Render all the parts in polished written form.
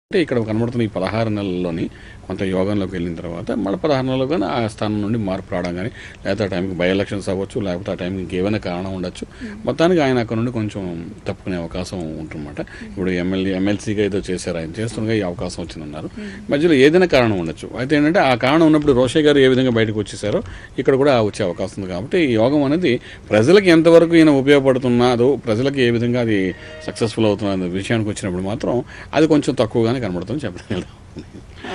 అంటే ఇక్కడ కనబడుతున్న ఈ 16 నెలల్లోని కొంత యోగంలోకి వెళ్ళిన తర్వాత మళ్ళీ 16 నెలలు కానీ ఆ స్థానం నుండి మార్పు రావడం కానీ, లేకపోతే ఆ టైంకి బై ఎలక్షన్స్ అవ్వచ్చు, లేకపోతే ఆ టైంకి ఇంకేమైనా కారణం ఉండొచ్చు. మొత్తానికి ఆయన అక్కడ నుండి కొంచెం తప్పుకునే అవకాశం ఉంటుందన్నమాట. ఇప్పుడు ఎమ్మెల్సీగా ఏదో చేశారు, ఆయన చేస్తుండగా ఈ అవకాశం వచ్చిందన్నారు. మధ్యలో ఏదైనా కారణం ఉండొచ్చు. అయితే ఏంటంటే ఆ కారణం ఉన్నప్పుడు రోషయ్య గారు ఏ విధంగా బయటకు వచ్చేసారో ఇక్కడ కూడా వచ్చే అవకాశం ఉంది. కాబట్టి ఈ యోగం అనేది ప్రజలకు ఎంతవరకు ఈయన ఉపయోగపడుతున్నదో, ప్రజలకు ఏ విధంగా అది సక్సెస్ఫుల్ అవుతున్న విషయానికి వచ్చినప్పుడు మాత్రం అది కొంచెం తక్కువగానే కనబడుతుంది చెప్పగలం.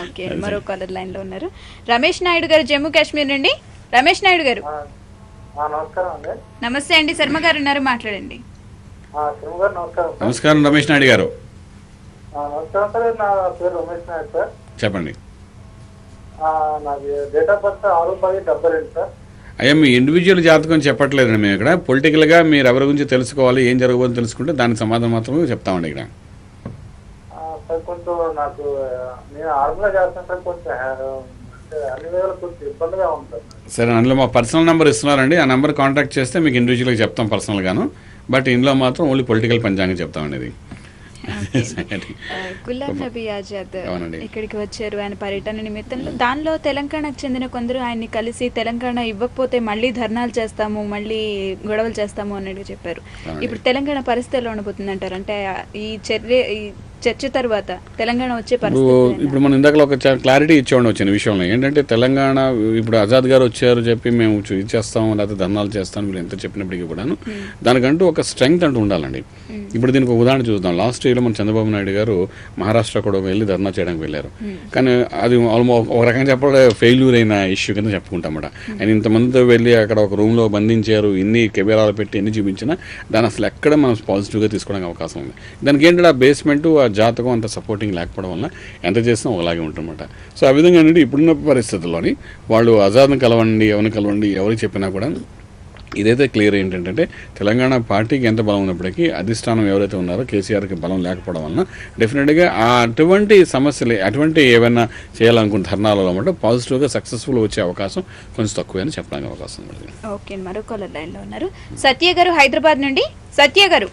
ఓకే, మరో కాలర్ లైన్ లో ఉన్నారు. రమేష్ నాయుడు గారు జమ్మూ కాశ్మీర్ నుండి. రమేష్ నాయుడు గారు నమస్తే అండి. శర్మ గారు ఉన్నారు, మాట్లాడండి. నమస్కారం రమేష్ నాయుడు గారు, నమస్కారం సార్. నా పేరు రమేష్ నాయుడు సార్. చెప్పండి. నాది డేట్ ఆఫ్ బర్త్ 6/10/72 సార్. అయ్యా, మీ ఇండివిజువల్ జాతకం చెప్పట్లేదండి మేము ఇక్కడ. పొలిటికల్గా మీరు ఎవరి గురించి తెలుసుకోవాలి, ఏం జరగబోతుందో తెలుసుకుంటే దానికి సమాధానం మాత్రమే చెప్తామండి ఇక్కడ. సార్ కొంచెం నాకు నేను ఆర్మీలో చేస్తాను సార్, కొంచెం అన్ని వేళ కొంచెం ఇబ్బందిగా ఉంది సార్. సరే, అందులో మా పర్సనల్ నెంబర్ ఇస్తున్నారండి, ఆ నెంబర్ కాంటాక్ట్ చేస్తే మీకు ఇండివిజువల్గా చెప్తాం పర్సనల్గాను. బట్ ఇందులో మాత్రం ఓన్లీ పొలిటికల్ పంచాంగం చెప్తామండి ఇది. గులాం నబీ ఆజాద్ ఇక్కడికి వచ్చారు ఆయన పర్యటన నిమిత్తంలో. దానిలో తెలంగాణకు చెందిన కొందరు ఆయన్ని కలిసి తెలంగాణ ఇవ్వకపోతే మళ్ళీ ధర్నాలు చేస్తాము, మళ్ళీ గొడవలు చేస్తాము అన్నట్టుగా చెప్పారు. ఇప్పుడు తెలంగాణ పరిస్థితి ఎలా ఉండబోతుంది అంటారు? అంటే ఈ చర్చ తర్వాత తెలంగాణ వచ్చే పరిస్థితి. ఇప్పుడు మనం ఇందాకలో ఒక క్లారిటీ ఇచ్చేవాడి వచ్చిన విషయంలో ఏంటంటే, తెలంగాణ ఇప్పుడు ఆజాద్ గారు వచ్చారు చెప్పి మేము ఇచ్చేస్తాం లేకపోతే ధర్నాలు చేస్తాం మీరు ఎంత చెప్పినప్పటికీ కూడాను దానికంటూ ఒక స్ట్రెంగ్త్ అంటూ ఉండాలండి. ఇప్పుడు దీనికి ఒక ఉదాహరణ చూద్దాం. లాస్ట్ ఇయర్లో మన చంద్రబాబు నాయుడు గారు మహారాష్ట్ర కూడా వెళ్ళి ధర్నా చేయడానికి వెళ్ళారు. కానీ అది ఆల్మోస్ట్ ఒక రకంగా చెప్పడం ఫెయిల్యూర్ అయిన ఇష్యూ కింద చెప్పుకుంటామట. ఆయన ఇంతమందితో వెళ్ళి అక్కడ ఒక రూమ్లో బంధించారు, ఇన్ని కెమెరాలు పెట్టి ఎన్ని చూపించినా దాన్ని అసలు ఎక్కడ మనం పాజిటివ్గా తీసుకోవడానికి అవకాశం ఉంది. దానికి ఏంటంటే ఆ బేస్మెంట్ ఆ జాతకం అంత సపోర్టింగ్ లేకపోవడం వల్ల ఎంత చేసినా ఒకలాగే ఉంటుందన్నమాట. సో ఆ విధంగా ఏంటంటే ఇప్పుడున్న పరిస్థితుల్లోని వాళ్ళు ఆజాద్ని కలవండి, ఎవరిని కలవండి, ఎవరికి చెప్పినా కూడా ఇదైతే క్లియర్ ఏంటంటే తెలంగాణ పార్టీకి ఎంత బలం ఉన్నప్పటికీ అధిష్టానం ఎవరైతే ఉన్నారో కేసీఆర్కి బలం లేకపోవడం వలన డెఫినెట్గా అటువంటి సమస్యలు అటువంటి ఏమైనా చేయాలనుకున్న ధర్నాలలో అన్నమాట పాజిటివ్గా సక్సెస్ఫుల్ వచ్చే అవకాశం కొంచెం తక్కువ అని చెప్పడానికి అవకాశం ఉంది. ఓకే, మరో కాలర్ లైన్లో ఉన్నారు. సత్య గారు హైదరాబాద్ నుండి. సత్య గారు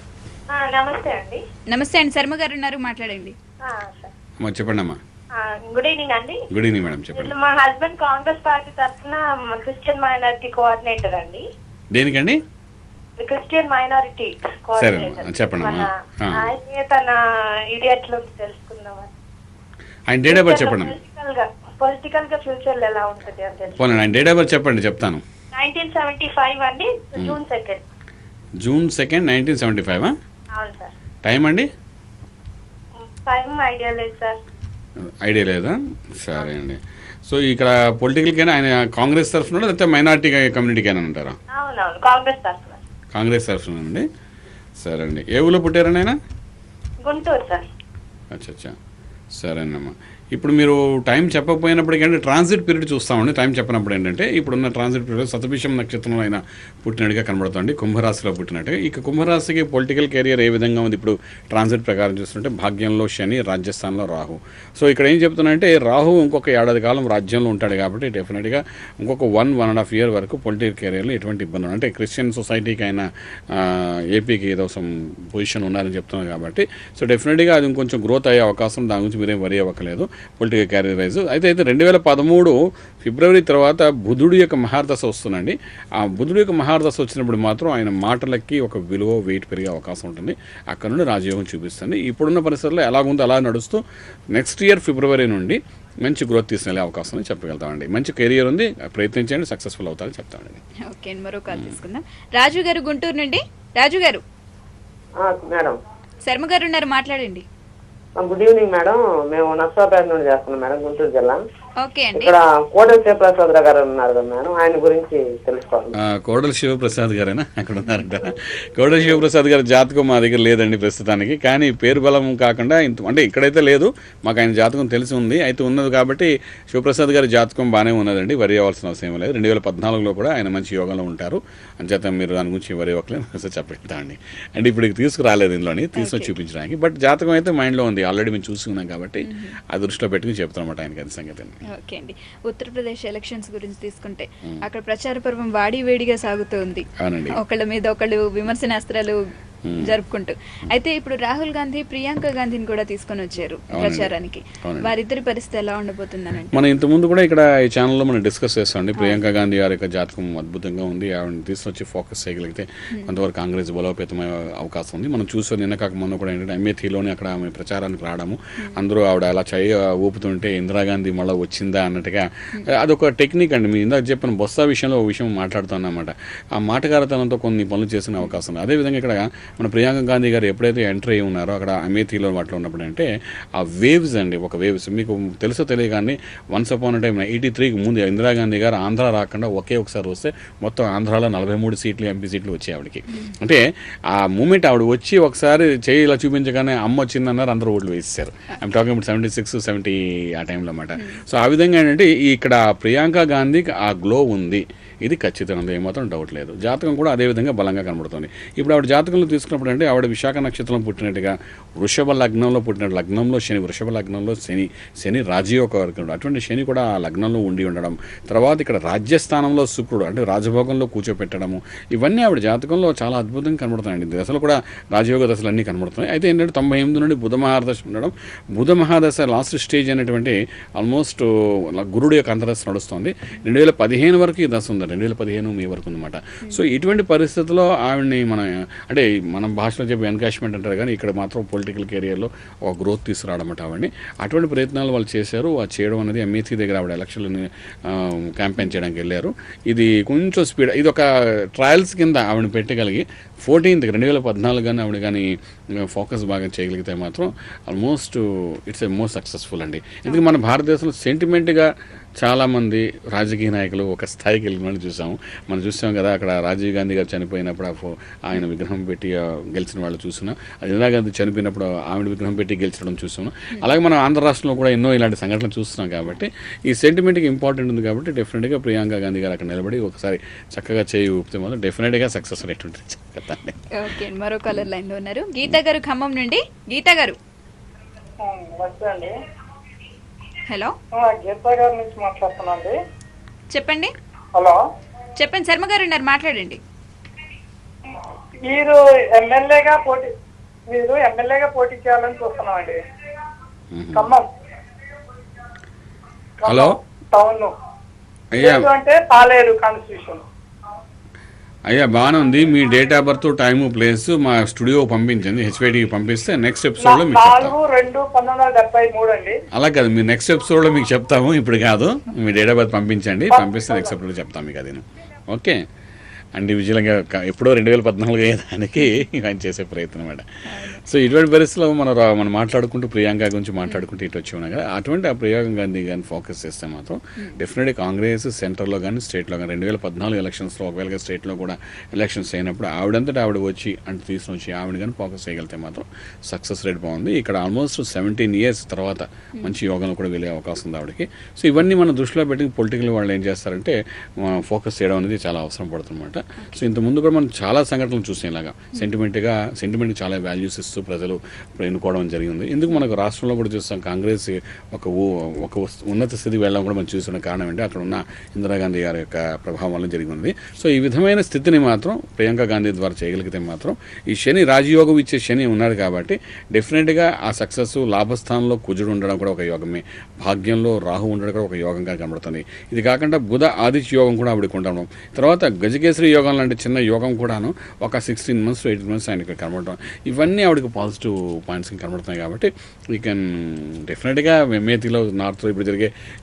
నమస్తే అండి. నమస్తే అండి. శర్మ గారు ఉన్నారు, మాట్లాడండి. అమ్మా చెప్పండి. అమ్మా గుడ్ ఈవినింగ్ అండి. గుడ్ ఈవినింగ్ మేడం, చెప్పండి. మా హస్బెండ్ కాంగ్రెస్ పార్టీ తరఫున క్రిస్టియన్ మైనారిటీ కోఆర్డినేటర్ అండి. దేనికండి? Christian minority coordinator. చెప్పండి. అయితే తన ఇది ఎట్లా తెలుసుకుందామని. ఆయన డేట్ ఆఫ్ బర్త్ చెప్పండి. పొలిటికల్ గా ఫ్యూచర్ ఎలా ఉంటుంది అని తెలుసు. పోనీ ఆయన డేట్ ఆఫ్ బర్త్ చెప్పండి, చెప్తాను. 1975 అండి, June 2nd. June 2nd, 1975. అవును సార్. టైం అండి? టైం ఐడియా లేదు సార్. ఐడియా లేదా? సరే అండి. సో ఇక్కడ పొలిటికల్కైనా ఆయన కాంగ్రెస్ తరఫున లేకపోతే మైనార్టీ కమ్యూనిటీకైనా అంటారా? అవునవును, కాంగ్రెస్ తరఫున. కాంగ్రెస్ తరఫున అండి. సరే అండి. ఏ ఊళ్ళో పుట్టారండి ఆయన? గుంటూరు సార్. అచ్చా, సరేనమ్మా. ఇప్పుడు మీరు టైం చెప్పకపోయినప్పటికీ అంటే ట్రాన్సిట్ పీరియడ్ చూస్తామండి. టైం చెప్పినప్పుడు ఏంటంటే ఇప్పుడున్న ట్రాన్సిట్ పీరియడ్ శతభిషం నక్షత్రంలో ఆయన పుట్టినట్టుగా కనబడుతుంది, కుంభరాశిలో పుట్టినట్టుగా. ఇక కుంభరాశికి పొలిటికల్ కెరియర్ ఏ విధంగా ఉంది ఇప్పుడు ట్రాన్సిట్ ప్రకారం చూస్తుంటే భాగ్యంలో శని, రాజ్యస్థానంలో రాహు. సో ఇక్కడ ఏం చెప్తున్నానంటే రాహు ఇంకొక ఏడాది కాలం రాజ్యంలో ఉంటాడు కాబట్టి డెఫినెట్గా ఇంకొక 1.5 year వరకు పొలిటికల్ కెరియర్లో ఎటువంటి ఇబ్బంది ఉండదు. అంటే క్రిస్టియన్ సొసైటీకి అయినా ఏపీకి ఏదో సమ్ పొజిషన్ ఉన్నారని చెప్తున్నారు కాబట్టి సో డెఫినెట్గా అది ఇంకొంచెం గ్రోత్ అయ్యే అవకాశం, దాని గురించి మీరేం వరి అవ్వకలేదు పొలిటికల్ క్యారియర్ వైజ్. అయితే 2013 ఫిబ్రవరి తర్వాత బుధుడు యొక్క మహార్దశ వస్తుందండి. ఆ బుధుడు యొక్క మహార్దశ వచ్చినప్పుడు మాత్రం ఆయన మాటలకి ఒక విలువ వెయిట్ పెరిగే అవకాశం ఉంటుంది. అక్కడ నుండి రాజయోగం చూపిస్తుంది. ఇప్పుడున్న పరిస్థితుల్లో ఎలాగుందో అలా నడుస్తూ నెక్స్ట్ ఇయర్ ఫిబ్రవరి నుండి మంచి గ్రోత్ తీసుకెళ్లే అవకాశం చెప్పగలుగుతామండి. మంచి కెరియర్ ఉంది, ప్రయత్నించండి, సక్సెస్ఫుల్ అవుతారని చెప్తామండి. ఓకే, మరో కాల్ తీసుకుందాం. రాజు గారు గుంటూరు నుండి. రాజు గారు. మేడం శర్మ గారు ఉన్నారు, మాట్లాడండి. Good evening madam. మేము నర్సాపేట నుండి చేస్తున్నాం మేడం, గుంటూరు జిల్లా. ఓకే అండి. ఇక్కడ కోడెల శివప్రసాద్ గారు ఉన్నారు కదా మేడం, ఆయన గురించి తెలుసుకోవాలి. కోడెల శివప్రసాద్ గారేనా అక్కడ ఉన్నారంట? కోడెల శివప్రసాద్ గారి జాతకం మా దగ్గర లేదండి ప్రస్తుతానికి. కానీ పేరు బలం కాకుండా అంటే ఇక్కడైతే లేదు, మాకు ఆయన జాతకం తెలిసి ఉంది. అయితే ఉన్నది కాబట్టి శివప్రసాద్ గారి జాతకం బాగానే ఉన్నదండి, వరి అవ్వాల్సిన అవసరం లేదు. 2014లో కూడా ఆయన మంచి యోగంలో ఉంటారు. అంచేత మీరు దాని గురించి వరి అవ్వకలేదు చెప్పండి. అంటే ఇప్పుడు తీసుకురాలేదు ఇందులోని, తీసుకొని చూపించడానికి. బట్ జాతకం అయితే మైండ్లో ఉంది, ఆల్రెడీ మేము చూసుకున్నాం కాబట్టి ఆ దృష్టిలో పెట్టుకుని చెప్తామన్నమాట ఆయనకి అది సంగతి. ఓకే అండి. ఉత్తరప్రదేశ్ ఎలక్షన్స్ గురించి తీసుకుంటే అక్కడ ప్రచార పర్వం వాడి వేడిగా సాగుతుంది. ఒకళ్ళ మీద ఒకళ్ళు విమర్శనాస్త్రాలు జరుపుకుంటూ. అయితే ఇప్పుడు రాహుల్ గాంధీ ప్రియాంక గాంధీని కూడా తీసుకొని వచ్చారు ప్రచారానికి. వారిద్దరి పరిస్థితి ఎలా ఉండబోతుందని మనం ఇంతకుముందు కూడా ఇక్కడ ఈ ఛానల్లో మనం డిస్కస్ చేస్తామండి. ప్రియాంక గాంధీ గారి యొక్క జాతకం అద్భుతంగా ఉంది. ఆవిడని తీసుకొచ్చి ఫోకస్ చేయగలిగితే కొంతవరకు కాంగ్రెస్ బలోపేతమయ్యే అవకాశం ఉంది. మనం చూసాం నిన్న కాక మొన్న కూడా ఏంటంటే అమేథీలోనే అక్కడ ఆమె ప్రచారానికి రావడము, అందరూ ఆవిడ అలా ఊపుతుంటే ఇందిరాగాంధీ మళ్ళీ వచ్చిందా అన్నట్టుగా అదొక టెక్నిక్ అండి. మీరు ఇందాక చెప్పిన బొత్స విషయంలో ఒక విషయం మాట్లాడుతున్నమాట. ఆ మాటగారతనంతో కొన్ని పనులు చేసిన అవకాశం ఉంది. అదేవిధంగా ఇక్కడ మన ప్రియాంక గాంధీ గారు ఎప్పుడైతే ఎంటర్ అయ్యి ఉన్నారో అక్కడ అమేథీలో వాటిలో ఉన్నప్పుడు అంటే ఆ వేవ్స్ అండి, ఒక వేవ్స్ మీకు తెలుసో తెలియగానే వన్స్ అపాన్ టైం 83కి ముందు ఇందిరాగాంధీ గారు ఆంధ్ర రాకుండా ఒకే ఒకసారి వస్తే మొత్తం ఆంధ్రాలో 43 సీట్లు ఎంపీ సీట్లు వచ్చాయి ఆవిడకి. అంటే ఆ మూమెంట్ ఆవిడ వచ్చి ఒకసారి చేయి ఇలా చూపించగానే అమ్మ వచ్చిందన్నారు, అందరూ ఓట్లు వేసేసారు. ఐమ్ టాకింగ్ అబౌట్ 76, 70 ఆ టైంలో అన్నమాట. సో ఆ విధంగా ఏంటంటే ఇక్కడ ప్రియాంక గాంధీకి ఆ గ్లో ఉంది, ఇది ఖచ్చితంగా ఏమాత్రం డౌట్ లేదు. జాతకం కూడా అదేవిధంగా బలంగా కనబడుతుంది. ఇప్పుడు ఆవిడ జాతకంలో తీసుకున్నప్పుడు అంటే ఆవిడ విశాఖ నక్షత్రంలో పుట్టినట్టుగా వృషభ లగ్నంలో పుట్టినట్టు, లగ్నంలో శని, వృషభ లగ్నంలో శని రాజయోగ వర్గం, అటువంటి శని కూడా ఆ లగ్నంలో ఉండి ఉండడం, తర్వాత ఇక్కడ రాజ్యస్థానంలో శుక్రుడు అంటే రాజభోగంలో కూర్చోపెట్టడము, ఇవన్నీ ఆవిడ జాతకంలో చాలా అద్భుతంగా కనబడుతున్నాయండి. దశలు కూడా రాజయోగ దశలు అన్నీ కనబడుతున్నాయి. అయితే ఏంటంటే 98 నుండి బుధ మహాదశ ఉండడం, బుధ మహాదశ లాస్ట్ స్టేజ్ అనేటువంటి ఆల్మోస్ట్ గురుడు యొక్క అంతర్దశ నడుస్తుంది. 2015 వరకు ఈ దశ ఉంది, 2015 మే వరకు ఉందన్నమాట. సో ఇటువంటి పరిస్థితుల్లో ఆవిడని అంటే మన భాషలో చెప్పి ఎన్కాష్మెంట్ అంటారు, కానీ ఇక్కడ మాత్రం పొలిటికల్ కెరియర్లో ఒక గ్రోత్ తీసుకురావడమాట ఆవిడని. అటువంటి ప్రయత్నాలు వాళ్ళు చేశారు. ఆ చేయడం అనేది అమేథీ దగ్గర ఆవిడ ఎలక్షన్లని క్యాంపెయిన్ చేయడానికి వెళ్ళారు. ఇది కొంచెం స్పీడ్, ఇది ఒక ట్రయల్స్ కింద ఆవిడని పెట్టగలిగి 14th 2014 కానీ ఆవిడ కానీ ఫోకస్ బాగా చేయగలిగితే మాత్రం almost it's a most successful అండి. ఎందుకంటే మన భారతదేశంలో సెంటిమెంట్గా చాలామంది రాజకీయ నాయకులు ఒక స్థాయికి వెళ్ళిన చూసాము. మనం చూసాం కదా, అక్కడ రాజీవ్ గాంధీ గారు చనిపోయినప్పుడు ఆయన విగ్రహం పెట్టి గెలిచిన వాళ్ళు చూస్తున్నాం. ఇందిరాగాంధీ చనిపోయినప్పుడు ఆవిడ విగ్రహం పెట్టి గెలిచడం చూస్తున్నాం. అలాగే మనం ఆంధ్ర రాష్ట్రంలో కూడా ఎన్నో ఇలాంటి సంఘటనలు చూస్తున్నాం. కాబట్టి ఈ సెంటిమెంట్కి ఇంపార్టెంట్ ఉంది. కాబట్టి డెఫినెట్గా ప్రియాంక గాంధీ గారు అక్కడ నిలబడి ఒకసారి చక్కగా చేయి ఊపితే మాత్రం డెఫినెట్గా సక్సెస్ రేట్ ఉంటుంది. ఓకే, మరో కాలర్ లైన్లో ఉన్నారు. గీతా గారు ఖమ్మం నుండి. గీతా గారు హలో. గీతా గారి నుంచి మాట్లాడుతున్నాండి. చెప్పండి. హలో చెప్పండి, శర్మ గారు ఉన్నారు, మాట్లాడండి. మీరు ఎమ్మెల్యేగా పోటీ చేయాలని చూస్తున్నామండి. ఖమ్మం హలో టౌన్ అయ్యా, అంటే పాలేరు కాన్స్టిట్యూషన్. అయ్యా బాగానే ఉంది. మీ date of birth, time, place మా స్టూడియో పంపించండి, హెచ్వైడికి పంపిస్తే నెక్స్ట్ ఎపిసోడ్లో మీకు 4/2/1973 అండి. అలా కాదు, మీ నెక్స్ట్ ఎపిసోడ్లో మీకు చెప్తాము, ఇప్పుడు కాదు. మీ డేట్ ఆఫ్ బర్త్ పంపించండి, పంపిస్తే నెక్స్ట్ ఎపిసోడ్లో చెప్తాం మీకు అది. ఓకే, ఇండివిజువల్గా ఎప్పుడో 2014 అయ్యేదానికి ఆయన చేసే ప్రయత్నం అన్నమాట. సో ఇటువంటి పరిస్థితుల్లో మనం మాట్లాడుకుంటూ ప్రియాంక గురించి మాట్లాడుకుంటూ ఇటు వచ్చి ఉన్నాం కదా, అటువంటి ఆ ప్రియాంక గాంధీ కానీ ఫోకస్ చేస్తే మాత్రం డెఫినెట్గా కాంగ్రెస్ సెంటర్లో కానీ స్టేట్లో కానీ 2014 ఎలక్షన్స్లో ఒకవేళ స్టేట్లో కూడా ఎలక్షన్స్ అయినప్పుడు ఆవిడంతటా ఆవిడ వచ్చి అంటే తీసుకుని వచ్చి ఆవిడ కానీ ఫోకస్ చేయగలిగితే మాత్రం సక్సెస్ రేట్ బాగుంది. ఇక్కడ ఆల్మోస్ట్ 17 years తర్వాత మంచి యోగంలో కూడా వెళ్ళే అవకాశం ఉంది ఆవిడకి. సో ఇవన్నీ మనం దృష్టిలో పెట్టి పొలిటికల్ వాళ్ళు ఏం చేస్తారంటే ఫోకస్ చేయడం అనేది చాలా అవసరం పడుతుందన్నమాట. సో ఇంతకుముందు కూడా మనం చాలా సంఘటనలు చూసాం ఇలాగా సెంటిమెంట్ చాలా వాల్యూస్ ఇస్తూ ప్రజలు ఎన్నుకోవడం జరిగింది. ఎందుకు మనకు రాష్ట్రంలో కూడా చూస్తాం కాంగ్రెస్ ఒక ఉన్నత స్థితికి వెళ్ళడం కూడా మనం చూసిన కారణం ఏంటి, అక్కడ ఉన్న ఇందిరాగాంధీ గారి యొక్క ప్రభావం వల్ల జరిగింది. సో ఈ విధమైన స్థితిని మాత్రం ప్రియాంక గాంధీ ద్వారా చేయగలిగితే మాత్రం ఈ శని రాజయోగం ఇచ్చే శని ఉన్నాడు కాబట్టి డెఫినెట్గా ఆ సక్సెస్, లాభస్థానంలో కుజుడు ఉండడం కూడా ఒక యోగమే, భాగ్యంలో రాహు ఉండడం కూడా ఒక యోగంగా కనబడుతుంది. ఇది కాకుండా బుధ ఆదిత్య యోగం కూడా ఆవిడకి ఉండడం, తర్వాత గజకేసరి యోగం లాంటి చిన్న యోగం కూడాను ఒక 16 months to 18 months ఆయనకి కనబడటం, ఇవన్నీ ఆవిడకి పాజిటివ్ పాయింట్స్ కనబడుతున్నాయి. కాబట్టి వీ కెన్ డెఫినెట్గా మేతిలో నార్త్లో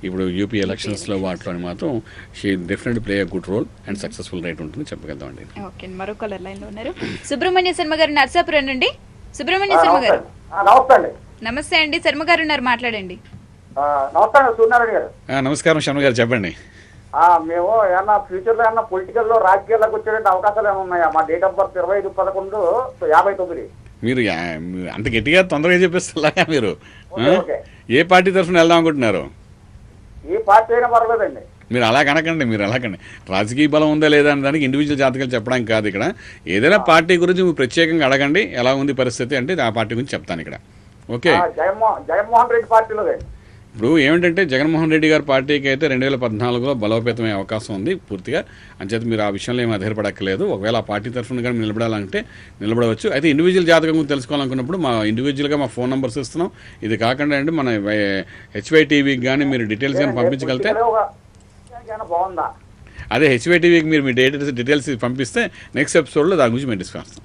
ఇప్పుడు యూపీ ఎలక్షన్స్లో వాటిలో మాత్రం she definitely play a good role and successful rate ఉంటుంది చెప్పగలుగుతామండి. ఓకే, మరో కలర్ లైన్లో ఉన్నారు. సుబ్రహ్మణ్య శర్మ గారు నర్సాపురం నుండి. సుబ్రహ్మణ్య శర్మ గారు నమస్తే అండి. శర్మ గారు ఉన్నారు, మాట్లాడండి. నమస్కారం శర్మ గారు, చెప్పండి. మేము ఏమన్నా ఫ్యూచర్ లో ఏమన్నా పొలిటికల్ లో రాజకీయాల్లోకి వచ్చే అవకాశాలు ఏమైనా ఉన్నాయా? మా డేట్ ఆఫ్ బర్త్ 25/11/59. మీరు అంత గట్టిగా తొందరగా చెప్పేస్తారా? మీరు ఏ పార్టీ తరఫున వెళ్దాం అనుకుంటున్నారు? ఏ పార్టీ అయినా పర్లేదండి. మీరు అలా కనకండి. రాజకీయ బలం ఉందా లేదా అనే దానికి ఇండివిజువల్ జాతకాలు చెప్పడానికి కాదు. ఇక్కడ ఏదైనా పార్టీ గురించి మీరు ప్రత్యేకంగా అడగండి, ఎలా ఉంది పరిస్థితి అంటే ఆ పార్టీ గురించి చెప్తాను ఇక్కడ. ఓకే, జగన్మోహన్ రెడ్డి పార్టీలో ఇప్పుడు ఏమిటంటే జగన్మోహన్ రెడ్డి గారి పార్టీకి అయితే 2014లో బలోపేతమయ్యే అవకాశం ఉంది పూర్తిగా. అంచేత మీరు ఆ విషయంలో ఏమీ అధైర్యపడక్కర్లేదు. ఒకవేళ ఆ పార్టీ తరఫున కానీ నిలబడాలంటే నిలబడవచ్చు. అయితే ఇండివిజువల్ జాతకం తెలుసుకోవాలనుకున్నప్పుడు మా ఇండివిజువల్గా మా ఫోన్ నెంబర్స్ ఇస్తున్నాం. ఇది కాకుండా అంటే మన హెచ్వై టీవీకి కానీ మీరు డీటెయిల్స్ కానీ పంపించగలిగితే, బాగుందా? అదే హెచ్వై టీవీకి మీరు మీ డీటెయిల్స్ పంపిస్తే నెక్స్ట్ ఎపిసోడ్లో దాని గురించి మేము డిస్కస్ చేస్తాం.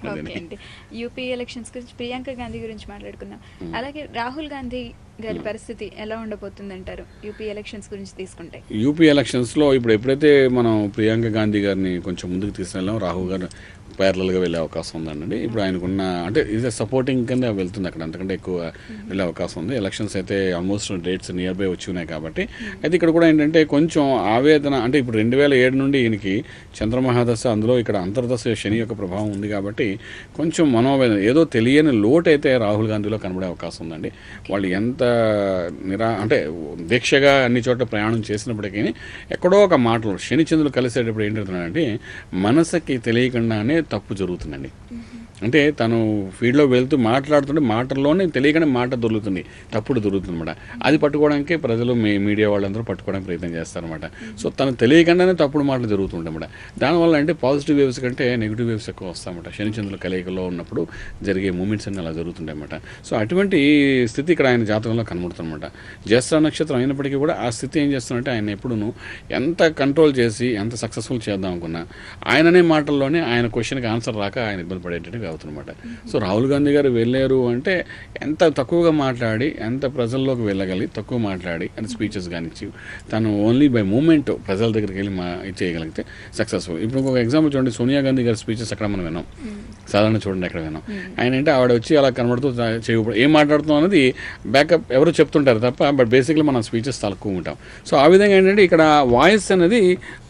ఓకే అండి. యూపీ ఎలక్షన్స్ గురించి, ప్రియాంక గాంధీ గురించి మాట్లాడుకుందాం. అలాగే రాహుల్ గాంధీ గారి పరిస్థితి ఎలా ఉండబోతుంది అంటారు యూపీ ఎలక్షన్స్ గురించి తీసుకుంటే? యూపీ ఎలక్షన్స్లో ఇప్పుడు ఎప్పుడైతే మనం ప్రియాంక గాంధీ గారిని కొంచెం ముందుకు తీసుకెళ్ళాం, రాహుల్ గారు ప్యారలల్గా వెళ్ళే అవకాశం ఉందండి. ఇప్పుడు ఆయనకున్న అంటే ఇది సపోర్టింగ్ కింద వెళ్తుంది, అక్కడ అంతకంటే ఎక్కువ వెళ్ళే అవకాశం ఉంది. ఎలక్షన్స్ అయితే ఆల్మోస్ట్ డేట్స్ నియర్ బై వచ్చి ఉన్నాయి కాబట్టి. అయితే ఇక్కడ కూడా ఏంటంటే కొంచెం ఆవేదన, అంటే ఇప్పుడు 2007 నుండి ఈయనకి చంద్రమహాదశ, అందులో ఇక్కడ అంతర్దశ శని యొక్క ప్రభావం ఉంది కాబట్టి కొంచెం మనోవేదన, ఏదో తెలియని లోటు అయితే రాహుల్ గాంధీలో కనబడే అవకాశం ఉందండి. వాళ్ళు ఎంత అంటే దీక్షగా అన్ని చోట్ల ప్రయాణం చేసినప్పటికీ ఎక్కడో ఒక మాటలు శని చంద్రులు కలిసేటప్పుడు ఏంటంటే మనసుకి తెలియకుండానే తప్పు జరుగుతుందండి. అంటే తను ఫీల్డ్లో వెళ్తూ మాట్లాడుతుంటే మాటల్లోనే తెలియకనే మాట దొరుకుతుంది, తప్పుడు దొరుకుతుంది అనమాట. అది పట్టుకోవడానికి ప్రజలు మీడియా వాళ్ళందరూ పట్టుకోవడానికి ప్రయత్నం చేస్తారనమాట. సో తను తెలియకుండానే తప్పుడు మాటలు జరుగుతుంటాయన్నమాట. దానివల్ల అంటే పాజిటివ్ వేవ్స్ కంటే నెగిటివ్ వేవ్స్ ఎక్కువ వస్తాయన్నమాట. శనిచంద్రుల కలయికలో ఉన్నప్పుడు జరిగే మూమెంట్స్ అన్నీ అలా జరుగుతుంటాయి అన్నమాట. సో అటువంటి స్థితి ఇక్కడ ఆయన జాతకంలో కనబడుతుందన్నమాట. జ్యేష్ఠ నక్షత్రం అయినప్పటికీ కూడా ఆ స్థితి ఏం చేస్తుందంటే ఆయన ఎప్పుడూ ఎంత కంట్రోల్ చేసి ఎంత సక్సెస్ఫుల్ చేద్దాం అనుకున్నా ఆయననే మాటల్లోనే ఆయన క్వశ్చన్కి ఆన్సర్ రాక ఆయన ఇబ్బంది పడేటట్టు అవుతుందన్నమాట. సో రాహుల్ గాంధీ గారు వెళ్ళారు అంటే ఎంత తక్కువగా మాట్లాడి, ఎంత ప్రజల్లోకి వెళ్ళగలిగి తక్కువ మాట్లాడి అండ్ స్పీచెస్ కానిచ్చి తను ఓన్లీ బై మూమెంట్ ప్రజల దగ్గరికి వెళ్ళి చేయగలిగితే సక్సెస్ఫుల్. ఇప్పుడు ఒక ఎగ్జాంపుల్ చూడండి, సోనియా గాంధీ గారి స్పీచెస్ అక్కడ మనం విన్నాం, సాధారణ చూడండి ఎక్కడ విన్నాం. ఆయన అంటే ఆవిడ వచ్చి అలా కనబడుతూ ఏం మాట్లాడుతాం అనేది బ్యాకప్ ఎవరు చెప్తుంటారు తప్ప, బట్ బేసిక్లీ మనం స్పీచెస్ తక్కువ ఉంటాం. సో ఆ విధంగా ఏంటంటే ఇక్కడ వాయిస్ అనేది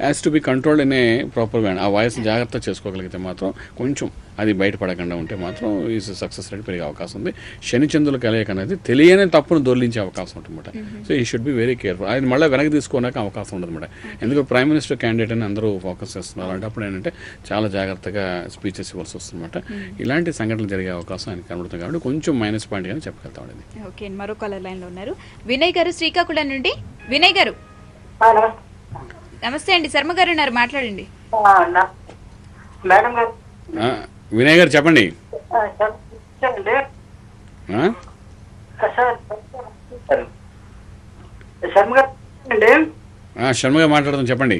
హ్యాస్ టు బి కంట్రోల్డ్ అనే ప్రాపర్ వే. ఆ వాయిస్ జాగ్రత్త చేసుకోగలిగితే మాత్రం కొంచెం అది బయటపడకుండా ఉంటే మాత్రం ఈ సక్సెస్ రేట్ పెరిగే అవకాశం ఉంది. శనిచంద్రుల కలయిక అనేది తెలియని తప్పును దొర్లించే అవకాశం ఉంటుందన్నమాట. సో ఈ షుడ్ బి వెరీ కేర్ఫుల్. ఆయన మళ్ళీ వెనక్కి తీసుకోవడానికి అవకాశం ఉండదన్నమాట. ఎందుకంటే ప్రైమ్ మినిస్టర్ క్యాండిడేట్ అని అందరూ ఫోకస్ చేస్తున్నారు అంటే అప్పుడు ఏంటంటే చాలా జాగ్రత్తగా స్పీచెస్ ఇవ్వాల్సి వస్తుందన్నమాట. ఇలాంటి సంఘటనలు జరిగే అవకాశం ఆయన కనబడుతుంది కాబట్టి కొంచెం మైనస్ పాయింట్ గానే చెప్పగలుగుతాం. ఓకే, మరో కాలర్ లైన్ లో ఉన్నారు. వినయ్ గారు శ్రీకాకుళం నుండి. వినయ్ గారు నమస్తే అండి. శర్మ గారు ఉన్నారు, మాట్లాడండి. మేడం గారు, వినయ్ గారు చెప్పండి. శర్మ గారు మాట్లాడదాం, చెప్పండి.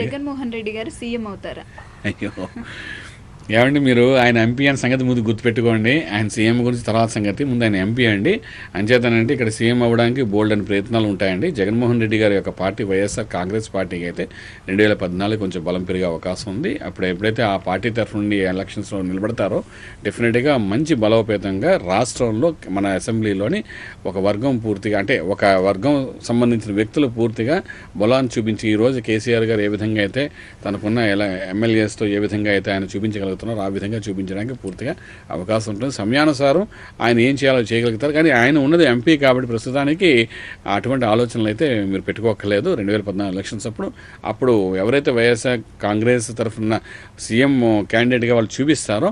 జగన్మోహన్ రెడ్డి గారు సీఎం అవుతారా? అయ్యో, ఏమండి మీరు ఆయన ఎంపీ అని సంగతి ముందు గుర్తుపెట్టుకోండి. ఆయన సీఎం గురించి తర్వాత సంగతి, ముందు ఆయన ఎంపీ అండి. అంచేతనంటే ఇక్కడ సీఎం అవ్వడానికి బోల్డ్ అని ప్రయత్నాలు ఉంటాయండి. జగన్మోహన్ రెడ్డి గారి యొక్క పార్టీ వైఎస్ఆర్ కాంగ్రెస్ పార్టీకి అయితే 2014 కొంచెం బలం పెరిగే అవకాశం ఉంది. అప్పుడు ఎప్పుడైతే ఆ పార్టీ తరఫు నుండి ఎలక్షన్స్లో నిలబడతారో డెఫినెట్గా మంచి బలోపేతంగా రాష్ట్రంలో మన అసెంబ్లీలోని ఒక వర్గం పూర్తిగా, అంటే ఒక వర్గం సంబంధించిన వ్యక్తులు పూర్తిగా బలాన్ని చూపించి, ఈరోజు కేసీఆర్ గారు ఏ విధంగా అయితే తనకున్న ఎమ్మెల్యేస్తో ఏ విధంగా అయితే ఆయన చూపించగలుగుతారు ఆ విధంగా చూపించడానికి పూర్తిగా అవకాశం ఉంటుంది. సమయానుసారం ఆయన ఏం చేయాలో చేయగలుగుతారు. కానీ ఆయన ఉన్నది ఎంపీ కాబట్టి ప్రస్తుతానికి అటువంటి ఆలోచనలు అయితే మీరు పెట్టుకోక్కర్లేదు. 2014 ఎలక్షన్స్ అప్పుడు ఎవరైతే వైఎస్ఆర్ కాంగ్రెస్ తరఫున సీఎం క్యాండిడేట్గా వాళ్ళు చూపిస్తారో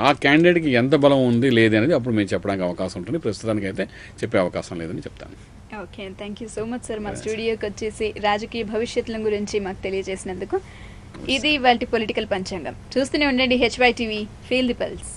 ఆ క్యాండిడేట్కి ఎంత బలం ఉంది లేదు అనేది అప్పుడు మేము చెప్పడానికి అవకాశం ఉంటుంది. ప్రస్తుతానికి అయితే చెప్పే అవకాశం లేదని చెప్తాను. Okay, thank you so much sir. మా స్టూడియోకి వచ్చేసి రాజకీయ భవిష్యత్తుల గురించి మాకు తెలియజేసినందుకు. ఇది ఇవాల్టి పొలిటికల్ పంచాంగం. చూస్తూనే ఉండండి HY TV, feel the pulse.